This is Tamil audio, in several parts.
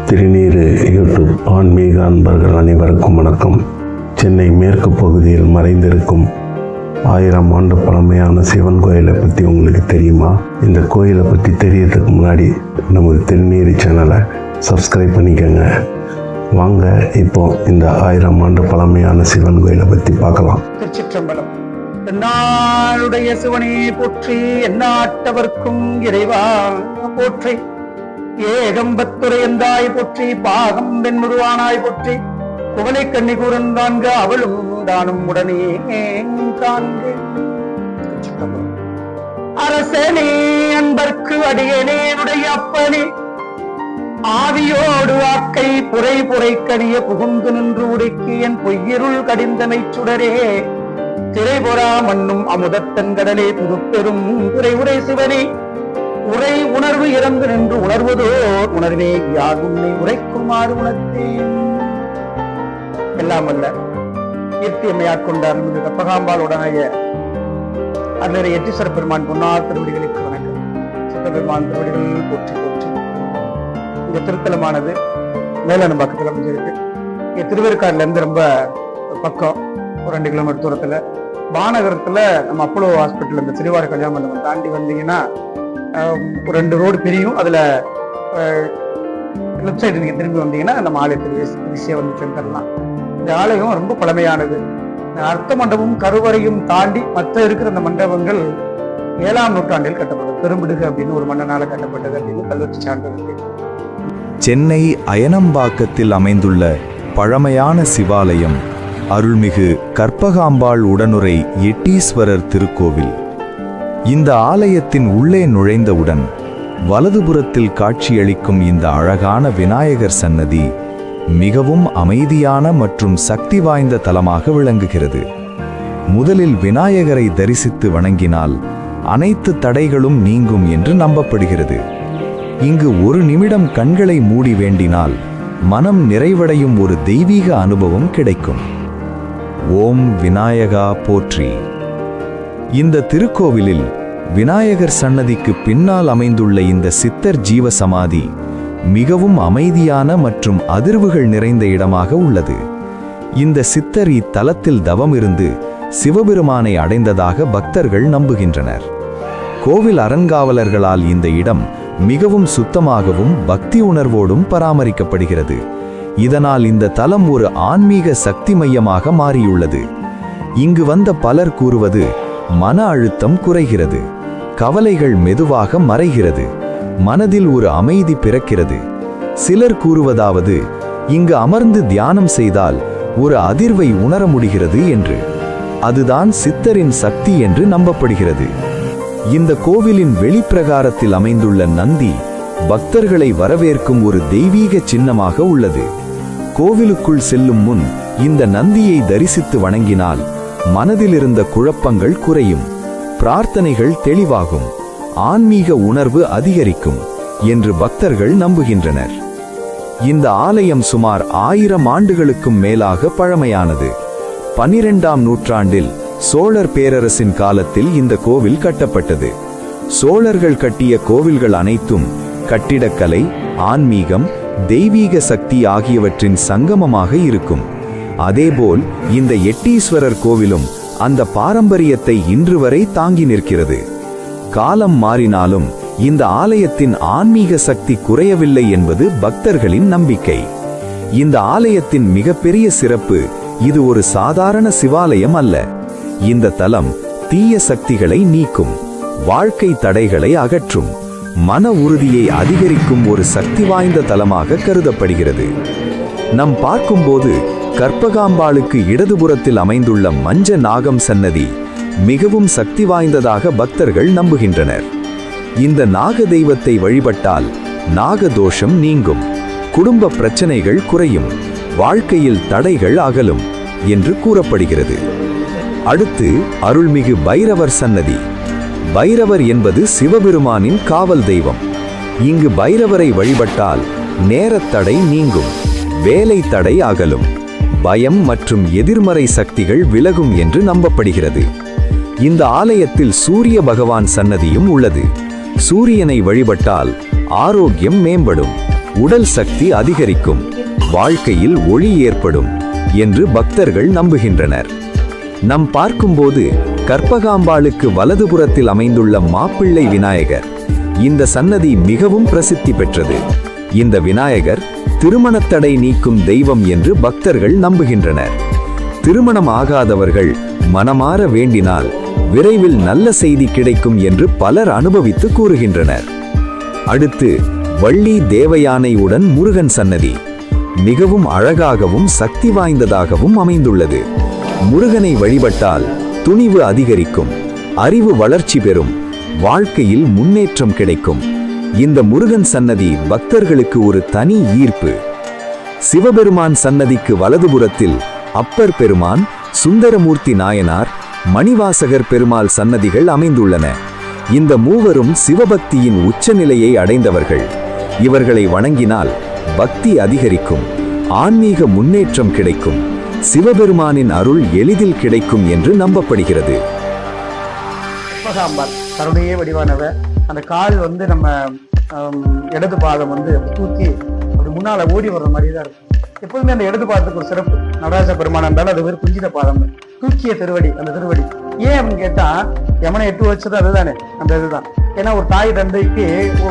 திருநீறு யூடியூப் ஆன்மீக அன்பர்கள் அனைவருக்கும் வணக்கம். சென்னை மேற்கு பகுதியில் மறைந்திருக்கும் 1000 ஆண்டு பழமையான சிவன் கோயிலை பற்றி உங்களுக்கு தெரியுமா? இந்த கோயிலை பற்றி தெரியறதுக்கு முன்னாடி நமது திருநீறு சேனலை சப்ஸ்கிரைப் பண்ணிக்கோங்க. வாங்க இப்போ இந்த 1000 ஆண்டு பழமையான சிவன் கோயிலை பற்றி பார்க்கலாம். திருச்சிற்றம்பலம். என்னாளுடைய சிவனே போற்றி, எந்நாட்டவர்க்கும் இறைவா போற்றி, ஏகம்பத்துரையந்தாய் போற்றி, பாகம் பெண்ணுருவானாய் போற்றி, குவளை கண்ணி கூறந்தான்க அவளும் தானும் உடனே காண்க. அரசனே அன்பர்க்கு அடியனேனுடைய அப்பனே, ஆவியோடு ஆக்கை புரை புரை கடிய புகுந்து நின்று உடைக்கு என் பொய்யிருள் கடிந்தமை சுடரே, திரைபொறா மண்ணும் அமுதத்தன் கடலே புதுப்பெரும் உரை உரை சிவனே, உரை உணர்வு இறந்து நின்று உணர்வதோ உணர்வே யார் உன்னை உரைக்குமாறு உணர்த்தேன். எல்லாம் அல்ல கீர்த்தியம்மையாக் கொண்டார் மிகு கற்பகாம்பாளுடனாய அருளரை எட்டீஸ்வர பெருமான் பொன்னார் திருவடிகளுக்கு வணக்கம். சித்தபெருமான் திருவடிகள் போற்றி போற்றி. இந்த திருத்தலமானது மேலான பக்கத்துல அமைஞ்சிருக்கு. இங்க திருவேற்காடுல இருந்து ரொம்ப பக்கம், ஒரு 2 கிலோமீட்டர் தூரத்துல பானகரத்துல நம்ம அப்போலோ ஹாஸ்பிட்டல் இந்த திருவாரூர் கல்யாண மண்டபம் தாண்டி வந்தீங்கன்னா ஒரு 2 ரோடு பிரியும். அதுல லெஃப்ட் சைடு நீங்க திரும்பி வந்தீங்கன்னா நம்ம ஆலயத்தில் ஈஸியா வந்து சென்றலாம். இந்த ஆலயம் ரொம்ப பழமையானது. அர்த்த மண்டபமும் கருவறையும் தாண்டி மற்ற இருக்கிற இந்த மண்டபங்கள் 7ஆம் நூற்றாண்டில் கட்டப்பட்டது. பெரும்பிடுகு அப்படின்னு ஒரு மன்னனால கட்டப்பட்டது அப்படின்னு கல்வெட்டு சான்று இருக்கு. சென்னை அயனம்பாக்கத்தில் அமைந்துள்ள பழமையான சிவாலயம் அருள்மிகு கற்பகாம்பாள் உடனுரை எட்டீஸ்வரர் திருக்கோவில். இந்த ஆலயத்தின் உள்ளே நுழைந்தவுடன் வலதுபுறத்தில் காட்சியளிக்கும் இந்த அழகான விநாயகர் சன்னதி மிகவும் அமைதியான மற்றும் சக்தி வாய்ந்த தலமாக விளங்குகிறது. முதலில் விநாயகரை தரிசித்து வணங்கினால் அனைத்து தடைகளும் நீங்கும் என்று நம்பப்படுகிறது. இங்கு 1 நிமிடம் கண்களை மூடி வேண்டினால் மனம் நிறைவடையும் ஒரு தெய்வீக அனுபவம் கிடைக்கும். ஓம் விநாயகா போற்றி. இந்த திருக்கோவிலில் விநாயகர் சன்னதிக்கு பின்னால் அமைந்துள்ள இந்த சித்தர் ஜீவ சமாதி மிகவும் அமைதியான மற்றும் அதிர்வுகள் நிறைந்த இடமாக உள்ளது. இந்த சித்தர் இத்தலத்தில் தவம் இருந்து சிவபெருமானை அடைந்ததாக பக்தர்கள் நம்புகின்றனர். கோவில் அறங்காவலர்களால் இந்த இடம் மிகவும் சுத்தமாகவும் பக்தி உணர்வோடும் பராமரிக்கப்படுகிறது. இதனால் இந்த தலம் ஒரு ஆன்மீக சக்தி மையமாக மாறியுள்ளது. இங்கு வந்த பலர் கூறுவது மன அழுத்தம் குறைகிறது, கவலைகள் மெதுவாக மறைகிறது, மனதில் ஒரு அமைதி பிறக்கிறது. சிலர் கூறுவதாவது இங்கு அமர்ந்து தியானம் செய்தால் ஒரு அதிர்வை உணர முடிகிறது என்று. அதுதான் சித்தரின் சக்தி என்று நம்பப்படுகிறது. இந்த கோவிலின் வெளிப்பிரகாரத்தில் அமைந்துள்ள நந்தி பக்தர்களை வரவேற்கும் ஒரு தெய்வீக சின்னமாக உள்ளது. கோவிலுக்குள் செல்லும் முன் இந்த நந்தியை தரிசித்து வணங்கினால் மனதில் இருந்த குழப்பங்கள் குறையும், பிரார்த்தனைகள் தெளிவாகும், ஆன்மீக உணர்வு அதிகரிக்கும் என்று பக்தர்கள் நம்புகின்றனர். இந்த ஆலயம் சுமார் 1000 ஆண்டுகளுக்கும் மேலாக பழமையானது. 12ஆம் நூற்றாண்டில் சோழர் பேரரசின் காலத்தில் இந்த கோவில் கட்டப்பட்டது. சோழர்கள் கட்டிய கோவில்கள் அனைத்தும் கட்டிடக்கலை, ஆன்மீகம், தெய்வீக சக்தி ஆகியவற்றின் சங்கமமாக இருக்கும். அதேபோல் இந்த எட்டீஸ்வரர் கோவிலும் அந்த பாரம்பரியத்தை இன்று வரை தாங்கி நிற்கிறது. காலம் மாறினாலும் இந்த ஆலயத்தின் ஆன்மீக சக்தி குறையவில்லை என்பது பக்தர்களின் நம்பிக்கை. இந்த ஆலயத்தின் மிகப்பெரிய சிறப்பு இது ஒரு சாதாரண சிவாலயம் அல்ல. இந்த தலம் தீய சக்திகளை நீக்கும், வாழ்க்கை தடைகளை அகற்றும், மன உறுதியை அதிகரிக்கும் ஒரு சக்தி வாய்ந்த தலமாக கருதப்படுகிறது. நம் பார்க்கும்போது கற்பகாம்பாளுக்கு இடதுபுறத்தில் அமைந்துள்ள மஞ்ச நாகம் சன்னதி மிகவும் சக்தி வாய்ந்ததாக பக்தர்கள் நம்புகின்றனர். இந்த நாக தெய்வத்தை வழிபட்டால் நாகதோஷம் நீங்கும், குடும்ப பிரச்சனைகள் குறையும், வாழ்க்கையில் தடைகள் அகலும் என்று கூறப்படுகிறது. அடுத்து அருள்மிகு பைரவர் சன்னதி. பைரவர் என்பது சிவபெருமானின் காவல் தெய்வம். இங்கு பைரவரை வழிபட்டால் நேரத்தடை நீங்கும், வேலை தடை அகலும், பயம் மற்றும் எதிர்மறை சக்திகள் விலகும் என்று நம்பப்படுகிறது. இந்த ஆலயத்தில் சூரிய பகவான் சன்னதியும் உள்ளது. சூரியனை வழிபட்டால் ஆரோக்கியம் மேம்படும், உடல் சக்தி அதிகரிக்கும், வாழ்க்கையில் ஒளி ஏற்படும் என்று பக்தர்கள் நம்புகின்றனர். நாம் பார்க்கும்போது கற்பகாம்பாளுக்கு வலதுபுறத்தில் அமைந்துள்ள மாப்பிள்ளை விநாயகர். இந்த சன்னதி மிகவும் பிரசித்தி பெற்றது. இந்த விநாயகர் திருமணத்தடை நீக்கும் தெய்வம் என்று பக்தர்கள் நம்புகின்றனர். திருமணம் ஆகாதவர்கள் மனமாற வேண்டினால் விரைவில் நல்ல செய்தி கிடைக்கும் என்று பலர் அனுபவித்து கூறுகின்றனர். அடுத்து வள்ளி தேவயானையுடன் முருகன் சன்னதி மிகவும் அழகாகவும் சக்தி வாய்ந்ததாகவும் அமைந்துள்ளது. முருகனை வழிபட்டால் துணிவு அதிகரிக்கும், அறிவு வளர்ச்சி பெறும், வாழ்க்கையில் முன்னேற்றம் கிடைக்கும். இந்த முருகன் சன்னதி பக்தர்களுக்கு ஒரு தனி ஈர்ப்பு. சிவபெருமான் சன்னதிக்கு வலதுபுறத்தில் அப்பர் பெருமான், சுந்தரமூர்த்தி நாயனார், மணிவாசகர் பெருமாள் சன்னதிகள் அமைந்துள்ளன. இந்த மூவரும் சிவபக்தியின் உச்சநிலையை அடைந்தவர்கள். இவர்களை வணங்கினால் பக்தி அதிகரிக்கும், ஆன்மீக முன்னேற்றம் கிடைக்கும், சிவபெருமானின் அருள் எளிதில் கிடைக்கும் என்று நம்பப்படுகிறது. கற்பகாம்பாள் கருணையே வடிவானவ. அந்த கால் நம்ம இடது பாதம் தூக்கி அப்படி முன்னால ஓடி வர்ற மாதிரி தான் இருக்கும். எப்போதுமே அந்த இடது பாதத்துக்கு ஒரு சிறப்பு. நடராஜ பெருமான் இருந்தாலும் அது ஒரு குஞ்சித பாதம், தூக்கிய திருவடி. அந்த திருவடி ஏன் அப்படின்னு கேட்டா, யமனை எட்டு வச்சது அதுதானே, அந்த இதுதான். ஏன்னா ஒரு தாய் தந்தைக்கு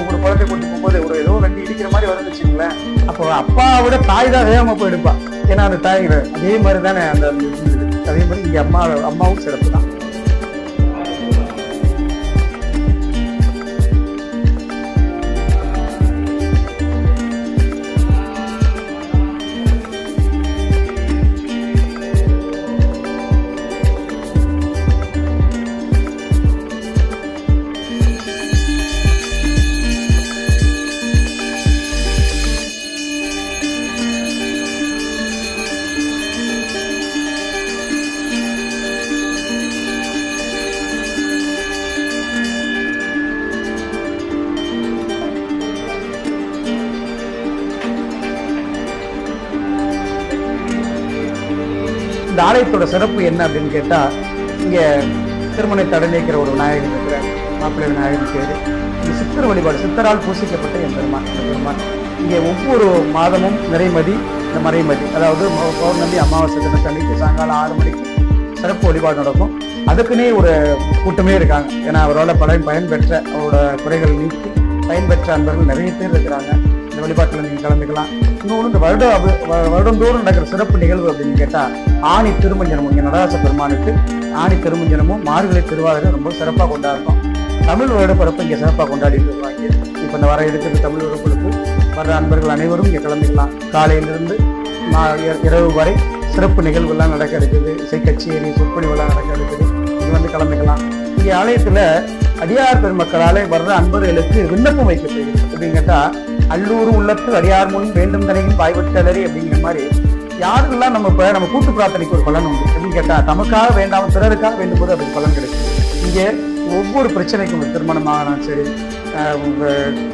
ஒரு குழந்தை கொண்டு போகும்போது ஒரு ஏதோ ரெண்டு இடிக்கிற மாதிரி வரும்னு வச்சுங்களேன். அப்போ அப்பாவோட தாய் தான் வேகமா போய் எடுப்பா. ஏன்னா அந்த தாய் அதே மாதிரி தானே அந்த அதே மாதிரி இங்க அம்மாவும் சிறப்பு தான். இந்த ஆலயத்தோட சிறப்பு என்ன அப்படின்னு கேட்டா, இங்க திருமணத்தை தடை நீக்கிற ஒரு விநாயகர் இருக்கிற மாப்பிள்ளை விநாயகர் பேரு. இந்த சித்தர் வழிபாடு, சித்தரால் பூசிக்கப்பட்ட என் பெருமான். இந்த பெருமான் இங்கே ஒவ்வொரு மாதமும் நிறைமதி, இந்த மறைமதி, அதாவது பௌர்ணமி அமாவாசை தினத்தன்னைக்கு சாயங்காலம் 6 மணிக்கு சிறப்பு வழிபாடு நடக்கும். அதுக்குன்னே ஒரு கூட்டமே இருக்காங்க. ஏன்னா அவரோட பயன்பெற்ற, அவரோட குறைகள் நீக்கி பயன்பெற்ற அன்பர்கள் நிறைய பேர் இருக்கிறாங்க. இந்த வழிபாட்டில் நீங்கள் கலந்துக்கலாம். இன்னொன்று, இந்த வருடந்தோறும் நடக்கிற சிறப்பு நிகழ்வு அப்படின்னு கேட்டால், ஆணி திருமஞ்சனமும், இங்கே நடராச பெருமானுக்கு ஆணி திருமஞ்சனமும் மார்கழி திருவாதிரை ரொம்ப சிறப்பாக கொண்டாடுறோம். தமிழ் வருடப்பிறப்பு இங்கே சிறப்பாக கொண்டாடிட்டு இருக்காங்க. இப்போ இந்த வர இருக்கிற தமிழ் வருடப்பிறப்பு வர்ற அன்பர்கள் அனைவரும் இங்கே கலந்துக்கலாம். காலையிலிருந்து இரவு வரை சிறப்பு நிகழ்வுலாம் நடக்க இருக்குது. இசை கச்சேரி, சொற்பொழிவெல்லாம் நடக்க இருக்குது. இது கலந்துக்கலாம். இங்கே ஆலயத்தில் அடியார் பெருமக்களாலே வர்ற அன்பர்களுக்கு விண்ணப்பம் வைக்கப்படுகிறது. அப்படின்னு கேட்டா, அல்லூர் உள்ளத்து அடியார் முன் வேண்டும் தனையும் பாய்விட்டலரி அப்படிங்கிற மாதிரி யாருக்கெல்லாம் நம்ம கூட்டு பிரார்த்தனைக்கு ஒரு பலன் உண்டு. அப்படின்னு கேட்டா, நமக்காக வேண்டாம் பிறருக்காக வேண்டும் போது அதுக்கு பலன் கிடைக்கும். இங்கே ஒவ்வொரு பிரச்சனைக்கும், திருமணம் ஆகணும் சரி, உங்க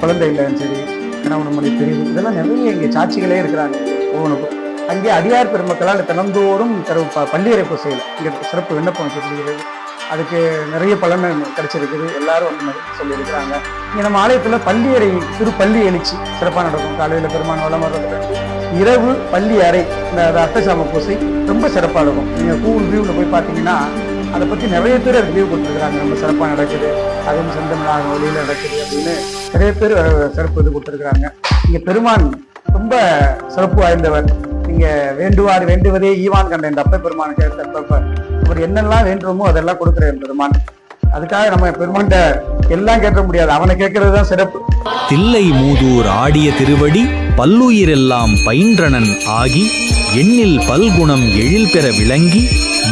குழந்தை இல்லைன்னு சரி, கணவன் மொழி பிரிவு, இதெல்லாம் நிறைய இங்கே சாட்சிகளே இருக்கிறாங்க ஒவ்வொன்றுக்கும். அங்கே அடியார் பெருமக்களால் தினந்தோறும் பள்ளியறை பூசையில் இங்கே சிறப்பு விண்ணப்பம் வைக்கப்படுகிறது. அதுக்கு நிறைய பலன் கிடைச்சிருக்குது. எல்லாரும் சொல்லியிருக்கிறாங்க. இங்கே நம்ம ஆலயத்தில் பள்ளியறை, பள்ளி எழுச்சி சிறப்பாக நடக்கும். காலையில் பெருமான் வளம் வர்றதுலேருந்து இரவு பள்ளி அறை, இந்த அர்த்தசாம பூசை ரொம்ப சிறப்பாக இருக்கும். நீங்கள் கூகுள் வியூவில் போய் பார்த்தீங்கன்னா அதை பற்றி நிறைய பேர் அதுக்கு வியூ கொடுத்துருக்குறாங்க. ரொம்ப சிறப்பாக நடக்குது, அதுவும் செந்தமிழாக வழியில் நடக்குது அப்படின்னு நிறைய பேர் சிறப்பு இது கொடுத்துருக்குறாங்க. இங்கே பெருமான் ரொம்ப சிறப்பு வாய்ந்தவர். நீங்க வேண்டுவதே ஈவான் கண்ட இந்த அப்ப பெருமான் அவர் என்னெல்லாம் வேண்டுமோ அதெல்லாம் கொடுக்குறேன் பெருமான். அதுக்காக நம்ம பெருமான்கிட்ட எல்லாம் கேட்க முடியாது, அவனை கேட்கறது தான் சிறப்பு. தில்லை மூதூர் ஆடிய திருவடி பல்லுயிரெல்லாம் பயின்றனன் ஆகி எண்ணில் பல்குணம் எழில் பெற விளங்கி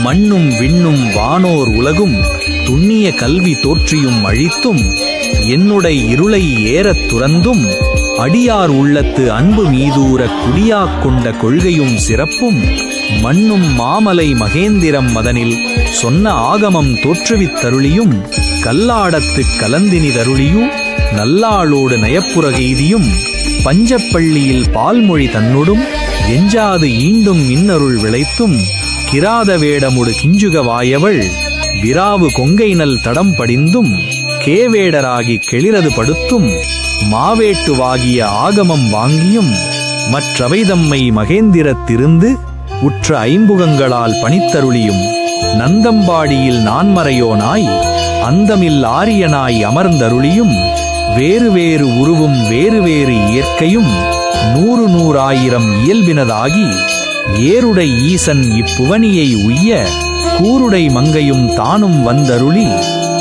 மண்ணும் விண்ணும் வானோர் உலகும் துண்ணிய கல்வி தோற்றியும் அழித்தும் என்னுடை இருளை ஏறத் துறந்தும் அடியார் உள்ளத்து அன்பு மீதூர குடியாக் கொண்ட கொள்கையும் சிறப்பும் மண்ணும் மாமலை மகேந்திரம் மதனில் சொன்ன ஆகமம் தோற்றுவித்தருளியும் கல்லாடத்துக் கலந்தினி தருளியும் நல்லாளோடு நயப்புறகெய்தியும் பஞ்சப்பள்ளியில் பால்மொழி தன்னொடும் எஞ்சாது ஈண்டும் இன்னருள் விளைத்தும் கிராத வேடமுடு கிஞ்சுக வாயவள் விராவு கொங்கைநல் தடம் படிந்தும் கேவேடராகி கெளிரது படுத்தும் மாவேட்டுவாகிய ஆகமம் வாங்கியும் மற்றவை தம்மை மகேந்திரத்திருந்து உற்ற ஐம்புகங்களால் பணித்தருளியும் நந்தம்பாடியில் நான்மறையோனாய் அந்தமில் ஆரியனாய் அமர்ந்தருளியும் வேறு வேறு உருவும் வேறு வேறு இயற்கையும் 100,000 இயல்பினதாகி ஏருடை ஈசன் இப்புவனியை உய்ய கூருடை மங்கையும் தானும் வந்தருளி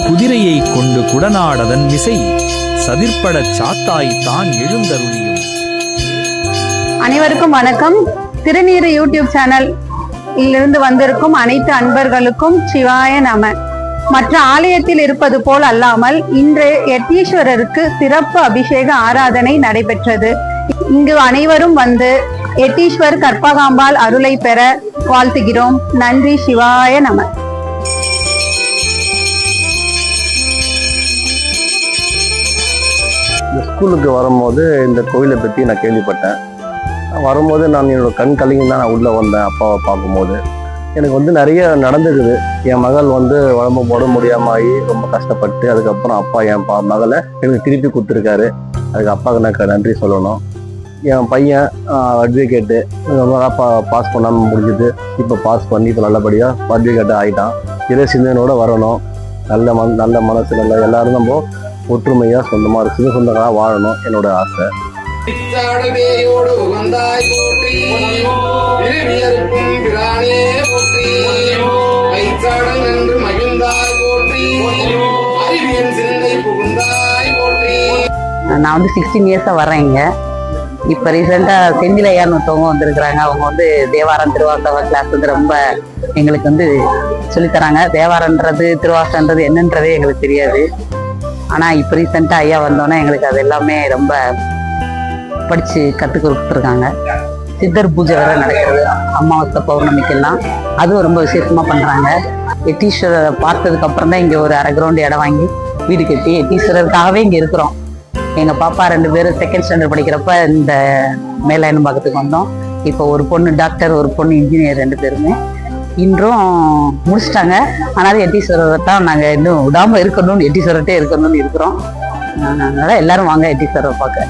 குதிரையைக் கொண்டு குடநாடதன் மிசை சதிர்ப்படச் சாத்தாய் தான் எழுந்தருளியும். அனைவருக்கும் வணக்கம். திருநீறு யூடியூப் சேனல் இருந்து வந்திருக்கும் அனைத்து அன்பர்களுக்கும் சிவாய நம. மற்ற ஆலயத்தில் இருப்பது போல் அல்லாமல் இன்று எட்டீஸ்வரருக்கு சிறப்பு அபிஷேக ஆராதனை நடைபெற்றது. இங்கு அனைவரும் வந்து எட்டீஸ்வர் கற்பகாம்பாள் அருளை பெற வாழ்த்துகிறோம். நன்றி. சிவாய நம. இந்த ஸ்கூலுக்கு வரும்போது இந்த கோயிலை பற்றி நான் கேள்விப்பட்டேன். வரும்போது நான் என்னோட கண் கலங்கி தான் நான் உள்ளே வந்தேன். அப்பாவை பார்க்கும்போது எனக்கு நிறைய நடந்துக்குது. என் மகள் உடம்பு போட முடியாமல் ஆகி ரொம்ப கஷ்டப்பட்டு அதுக்கப்புறம் அப்பா என் மகளை எனக்கு திருப்பி கொடுத்துருக்காரு. அதுக்கு அப்பாவுக்கு நான் நன்றி சொல்லணும். என் பையன் அட்வொகேட்டு பாஸ் பண்ணாமல் முடிஞ்சுது. இப்போ பாஸ் பண்ணி இப்போ நல்லபடியாக அட்வொகேட்டு ஆகிட்டான். இதே சிந்தனையோட வரணும். நல்ல மனசு நல்ல எல்லாரும் நம்ம ஒற்றுமையாக சொந்தமாக சொந்தங்களாக வாழணும் என்னோட ஆசை. நான் 16 இயர்ஸா வர்றேன் இங்க. இப்ப ரீசெண்டா செந்தில் ஐயான்னு ஒருத்தவங்க வந்திருக்கிறாங்க. அவங்க தேவாரம் திருவாசக கிளாஸ் ரொம்ப எங்களுக்கு சொல்லித்தராங்க. தேவாரன்றது திருவாசன்றது என்னன்றதே எங்களுக்கு தெரியாது. ஆனா இப்ப ரீசெண்டா ஐயா வந்தோன்னா எங்களுக்கு அது எல்லாமே ரொம்ப படிச்சு கற்றுக் கொடுத்துருக்காங்க. சித்தர் பூஜை வேற நடக்கிறது அமாவாசை பௌர்ணமிக்கெல்லாம். அதுவும் ரொம்ப விசேஷமா பண்றாங்க. எட்டீஸ்வரரை பார்த்ததுக்கு அப்புறம் தான் இங்க ஒரு அரை கிரவுண்ட் இடம் வாங்கி வீடு கட்டி எட்டீஸ்வரருக்காகவே இங்க இருக்கிறோம். எங்க பாப்பா 2 பேரும் செகண்ட் ஸ்டாண்டர்ட் படிக்கிறப்ப இந்த மேலாயனம் பார்க்கறதுக்கு வந்தோம். இப்போ ஒரு பொண்ணு டாக்டர், ஒரு பொண்ணு இன்ஜினியர், 2 பேருமே இன்றும் முடிச்சிட்டாங்க. ஆனாலும் எட்டீஸ்வரரை தான் நாங்கள் இன்னும் விடாம இருக்கணும்னு எட்டீஸ்வரர்கிட்டே இருக்கணும்னு இருக்கிறோம். அதனால எல்லாரும் வாங்க எட்டீஸ்வரரை பார்க்க.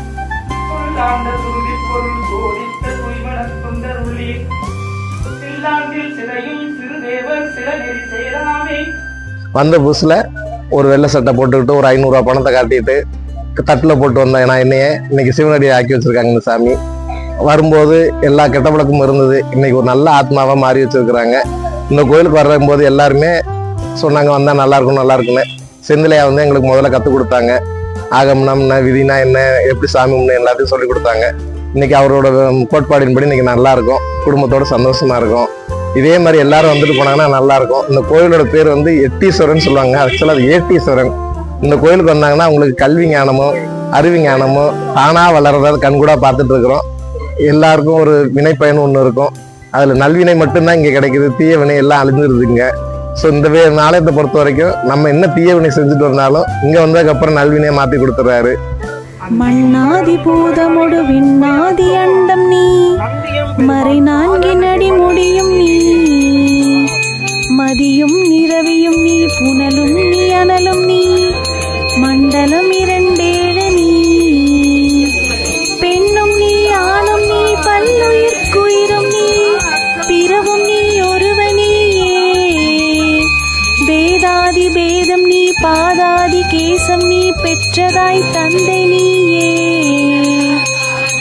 வந்த புதுசில் ஒரு வெள்ளை சட்டை போட்டுக்கிட்டு ஒரு 500 ரூபா பணத்தை காட்டிட்டு தட்டில் போட்டு வந்தேன். ஏன்னா என்னையே இன்னைக்கு சிவனடியை ஆக்கி வச்சிருக்காங்க இந்த சாமி. வரும்போது எல்லா கெட்ட பழக்கமும் இருந்தது. இன்னைக்கு ஒரு நல்ல ஆத்மாவாக மாறி வச்சிருக்கிறாங்க. இந்த கோயிலுக்கு வரும்போது எல்லாருமே சொன்னாங்க வந்தால் நல்லா இருக்குன்னு. செந்திலையா எங்களுக்கு முதல்ல கற்றுக் கொடுத்தாங்க. ஆகமனம்னா விதினா என்ன, எப்படி சாமின்னு எல்லாத்தையும் சொல்லி கொடுத்தாங்க. இன்னைக்கு அவரோட கோட்பாடின்படி இன்னைக்கு நல்லா இருக்கும். குடும்பத்தோட சந்தோஷமா இருக்கும். இதே மாதிரி எல்லாரும் வந்துட்டு போனாங்கன்னா நல்லா இருக்கும். இந்த கோயிலோட பேர் எட்டீஸ்வரன் சொல்லுவாங்க. ஆக்சுவலாக அது ஏட்டீஸ்வரன். இந்த கோயிலுக்கு வந்தாங்கன்னா அவங்களுக்கு கல்வி ஞானமும் அறிவு ஞானமும் தானாக வளர்றதாவது கண்கூடா பார்த்துட்டு இருக்கிறோம். எல்லாருக்கும் ஒரு வினைப்பயன் ஒன்று இருக்கும். அதில் நல்வினை மட்டும்தான் இங்கே கிடைக்குது. தீய வினை எல்லாம் அழிஞ்சிருதுங்க. ஸோ இந்த நாளையத்தை பொறுத்த வரைக்கும் நம்ம என்ன தீய வினை செஞ்சுட்டு வந்தாலும் இங்கே வந்ததுக்கப்புறம் நல்வினையை மாற்றி கொடுத்துட்றாரு. மண்ணாதி பூதமொடு விண்ணாதி அண்டம் நீ மறை 4 அடி முடியும் நீ மதியும் நிரவியும் நீ புனலும் நீ அனலும் நீ மண்டலம் 2 நீ பெண்ணும் நீ ஆணும் நீ பல்லுயிர்க்குயிரும் நீ பிறவும் நீ ஒருவனியே பேதாதி பேதம் நீ பாதாதி கேசம் நீ பெற்றதாய் தந்தை நீயே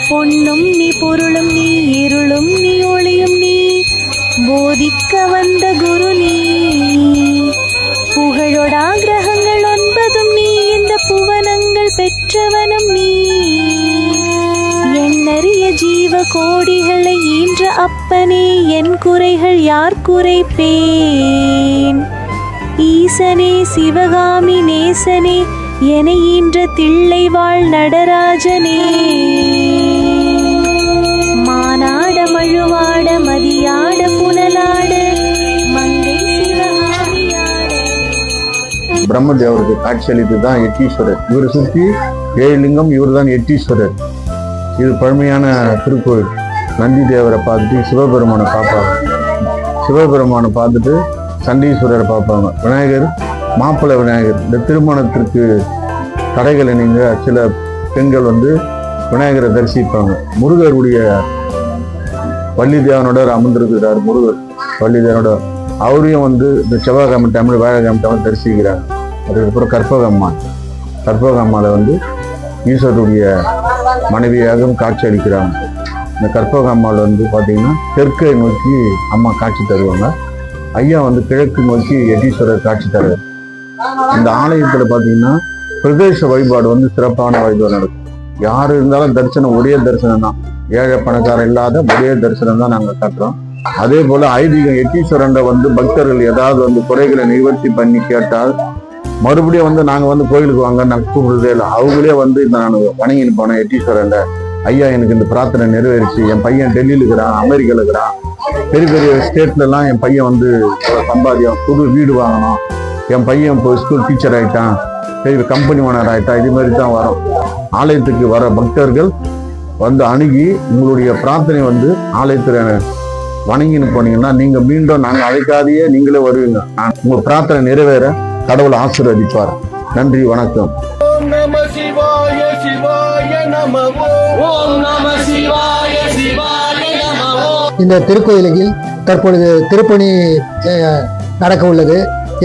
பொன்னும் நீ பொருளும் நீ இருளும் நீ ஒளியும் நீ போதிக்க வந்த குரு நீ புகழொடா கிரகங்கள் 9 நீ இந்த புவனங்கள் பெற்றவனும் நீ எண்ணறிய ஜீவ கோடிகளை ஈன்ற அப்பனே என் குறைகள் யார் குறைப்பேன் ஈசனே சிவகாமி நேசனே என ஈன்ற தில்லை வாழ் நடராஜனே மானாட மழுவாட மதியாட புனலாட மங்கை சிவகாமியாட. பிரம்மதேவருக்கு காட்சியளித்து தான் எட்டீஸ்வரர். இவரை சுற்றி 7 லிங்கம். இவர் தான் எட்டீஸ்வரர். இது பழமையான திருக்கோயில். நந்தி தேவரை பார்த்துட்டு சிவபெருமானை பார்ப்பாங்க. சிவபெருமானை பார்த்துட்டு சண்டீஸ்வரரை பார்ப்பாங்க. விநாயகர் மாப்பிள்ளை விநாயகர். இந்த திருமணத்திற்கு தடைகளை நீங்க சில பெண்கள் வந்து விநாயகரை தரிசிப்பாங்க. முருகருடைய வள்ளி தேவனோட அமர்ந்திருக்கிறார். முருகர் வள்ளி தேவனோட அவரையும் வந்து இந்த செவ்வாய்க்கிழமை டைமில் வேலைக்கிழமை டைமில் தரிசிக்கிறாங்க. அதுக்கப்புறம் கற்பகம்மாவை வந்து ஈஸ்வருடைய மனைவியாகவும் காட்சி அளிக்கிறாங்க. இந்த கற்பகம்மாள் வந்து பார்த்தீங்கன்னா தெற்கை நோக்கி அம்மா காட்சி தருவாங்க. ஐயா வந்து கிழக்கு நோக்கி எட்டீஸ்வரர் காட்சி தருவார். இந்த ஆலயத்தில் பார்த்தீங்கன்னா பிரதேச வழிபாடு வந்து சிறப்பான வழிபாடு நடக்கும். யார் இருந்தாலும் தரிசனம் ஒரே தரிசனம் தான். ஏழை பணக்காரர் இல்லாத ஒரே தரிசனம் தான் நாங்கள் காட்டுறோம். அதே போல ஐதீகம் எட்டீஸ்வரண்ட வந்து பக்தர்கள் ஏதாவது வந்து குறைகளை நிவர்த்தி பண்ணி கேட்டால் மறுபடியும் வந்து நாங்கள் வந்து கோயிலுக்கு வாங்க நாங்கள் கூப்பிடுறதே இல்லை. அவங்களே வந்து இந்த நான் வணங்கின்னு போனேன் எட்டீஸ்வரண்ட. ஐயா எனக்கு இந்த பிரார்த்தனை நிறைவேறிச்சு. என் பையன் டெல்லியில் இருக்கிறான், அமெரிக்காவில் இருக்கிறான், பெரிய பெரிய ஸ்டேட்லலாம் என் பையன் வந்து சம்பாதியம், புது வீடு வாங்கணும், என் பையன் இப்போ ஸ்கூல் டீச்சர் ஆகிட்டான், பெரிய கம்பெனி ஓனர் ஆகிட்டான். இது மாதிரி தான் வரும். ஆலயத்துக்கு வர பக்தர்கள் வந்து அணுகி உங்களுடைய பிரார்த்தனை வந்து ஆலயத்தில் வணங்கின்னு போனீங்கன்னா நீங்க மீண்டும் நாங்க அழைக்காதையே நீங்களே வருவீங்க. உங்க பிரார்த்தனை நிறைவேற கடவுள் ஆசீர்வதிப்பார். நன்றி, வணக்கம். இந்த திருக்கோயிலில் தற்பொழுது திருப்பணி நடக்க உள்ளது.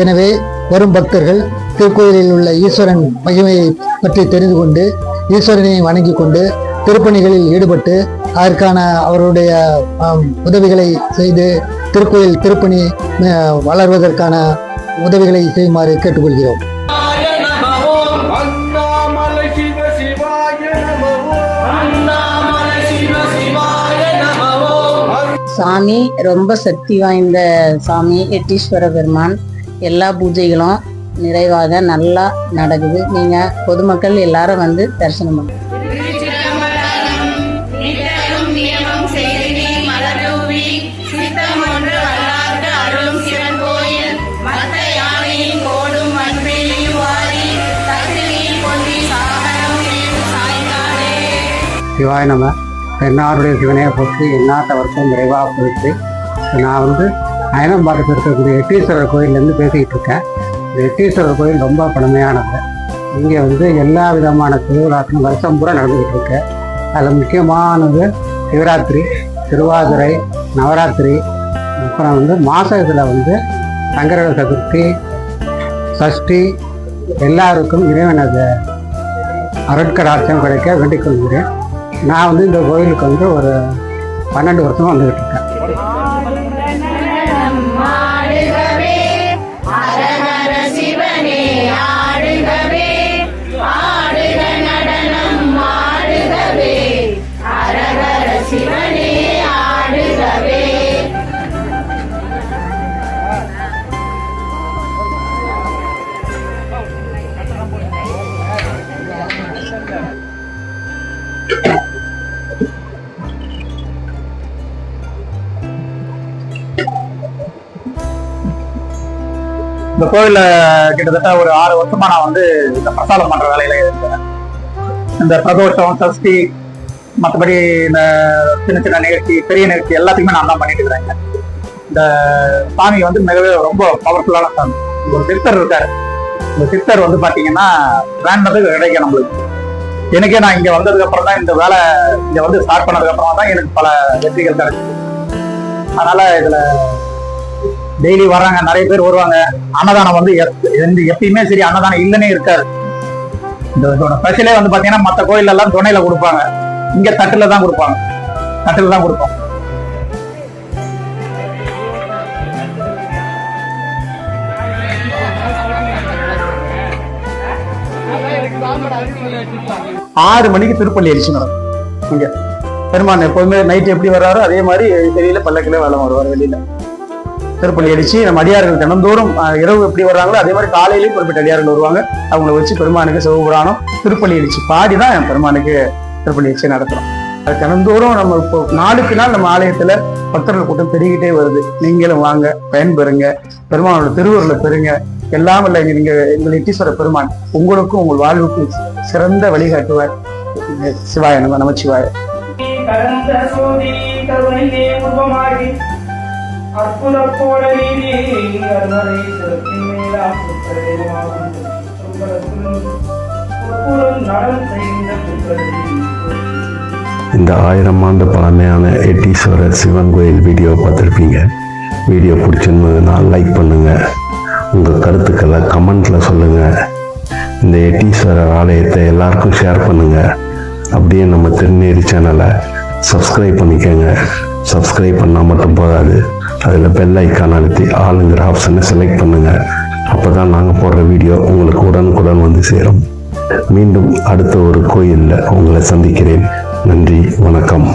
எனவே வரும் பக்தர்கள் திருக்கோயிலில் உள்ள ஈஸ்வரன் மகிமையை பற்றி தெரிந்து கொண்டு ஈஸ்வரனை வணங்கி கொண்டு திருப்பணிகளில் ஈடுபட்டு அதற்கான அவருடைய உதவிகளை செய்து திருக்கோயில் திருப்பணி வளர்வதற்கான உதவிகளை செய்யுமாறு கேட்டுக்கொள்கிறோம். சாமி ரொம்ப சக்தி வாய்ந்த சாமி எட்டீஸ்வர பெருமான். எல்லா பூஜைகளும் நிறைவாக நல்லா நடக்குது. நீங்க பொதுமக்கள் எல்லாரும் வந்து தரிசனம் பண்ணுங்க. சிவாய நம. என்னாருடைய சிவனையை போட்டு எந்நாட்டவர்க்கும் விரைவாக போயிட்டு நான் வந்து அயனம்பாக்கத்தில் இருக்கக்கூடிய எட்டீஸ்வரர் கோயிலேருந்து பேசிக்கிட்டு இருக்கேன். இந்த எட்டீஸ்வரர் கோயில் ரொம்ப பழமையானது. இங்கே வந்து எல்லா விதமான திருவிழாக்களும் வருஷம் பூரா நடந்துக்கிட்டு இருக்கு. அதில் முக்கியமானது சிவராத்திரி, திருவாதிரை, நவராத்திரி, அப்புறம் வந்து மாதத்தில் வந்து சங்கர சதுர்த்தி, சஷ்டி, எல்லாருக்கும் இறைவனது அருட்கடாட்சியம் கிடைக்க வேண்டிக் கொள்கிறேன். நான் வந்து இந்த கோயிலுக்கு வந்து ஒரு 12 வருஷமா வந்துகிட்டு இருக்கேன். இந்த கோயில்ல கிட்டத்தட்ட ஒரு 6 வருஷமா நான் வந்து இந்த பிரசாதம் பண்ற வேலையில இருக்கேன். இந்த பிரதோஷம், சஷ்டி, மற்றபடி இந்த சின்ன சின்ன நிகழ்ச்சி, பெரிய நிகழ்ச்சி எல்லாத்துக்குமே நான் தான் பண்ணிட்டு இருக்கிறேன். இந்த சாமி வந்து மிகவே ரொம்ப பவர்ஃபுல்லான சாமி. ஒரு சித்தர் இருக்காரு. இந்த சித்தர் வந்து பாத்தீங்கன்னா வேண்டது கிடைக்கும் நம்மளுக்கு. எனக்கே நான் இங்க வந்ததுக்கு அப்புறம் தான் இந்த வேலை இங்க வந்து ஸ்டார்ட் பண்ணதுக்கு அப்புறமா தான் எனக்கு பல வெற்றிகள் கிடைச்சிது. அதனால இதுல டெய்லி வர்றாங்க, நிறைய பேர் வருவாங்க. அன்னதானம் வந்து எப்பயுமே சரி, அன்னதானம் இல்லைன்னே இருக்காது. இதோட ஸ்பெஷலே வந்து பாத்தீங்கன்னா மற்ற கோயில் எல்லாம் துணையில கொடுப்பாங்க, இங்க தட்டுல தான் கொடுப்பாங்க. தட்டுல தான் கொடுப்போம். ஆறு மணிக்கு திருப்பள்ளி எழுச்சி நடக்கும் இங்க. பெருமான் எப்போதுமே நைட் எப்படி வர்றாரோ அதே மாதிரி வெளியில பல்லக்கிலே வேலை வருவார். வெளியில திருப்பள்ளி அடிச்சு நம்ம அடியார்கள் தினந்தோறும் இரவு எப்படி வர்றாங்களோ அதே மாதிரி காலையிலேயும் குறிப்பிட்ட அடியார்கள் வருவாங்க. அவங்களை வச்சு பெருமானுக்கு சிவபுராணம் திருப்பள்ளி அடிச்சு பாடி தான் என் பெருமானுக்கு திருப்பள்ளி அடிச்சு நடத்துறோம். அது தினந்தோறும் நம்ம இப்போ நாளுக்கு நாள் நம்ம ஆலயத்துல பக்தர்கள் கூட்டம் பெருகிட்டே வருது. நீங்களும் வாங்க, பயன்பெறுங்க, பெருமானோட திருவருளை பெறுங்க. எல்லாம் இல்லை, நீங்க எங்கள் எட்டீஸ்வர பெருமான் உங்களுக்கும் உங்கள் வாழ்வுக்கும் சிறந்த வழிகாட்டுவார். சிவாய நமச்சிவாய. அற்புத போல நீதி அருமறை சிறப்பின் மேலா முப்புறம் நடம் செய்கின்ற புத்தகத்தில் இந்த 1000 ஆண்டு பழமையான எட்டீஸ்வரர் சிவன் கோயில் வீடியோ பார்த்துருப்பீங்க. வீடியோ பிடிச்சிருந்ததுன்னா லைக் பண்ணுங்கள், உங்கள் கருத்துக்களை கமெண்ட்டில் சொல்லுங்கள். இந்த எட்டீஸ்வரர் ஆலயத்தை எல்லாருக்கும் ஷேர் பண்ணுங்கள். அப்படியே நம்ம திருநேரி சேனலை சப்ஸ்கிரைப் பண்ணிக்கோங்க. சப்ஸ்கிரைப் பண்ணால் மட்டும் போதாது, அதில் பெல் ஐக்கான் அழுத்தி ஆளுங்கிற ஆப்ஷனை செலக்ட் பண்ணுங்கள். அப்போ தான் நாங்கள் போடுற வீடியோ உங்களுக்கு உடனுக்குடன் வந்து சேரும். மீண்டும் அடுத்த ஒரு கோயிலில் உங்களை சந்திக்கிறேன். நன்றி, வணக்கம்.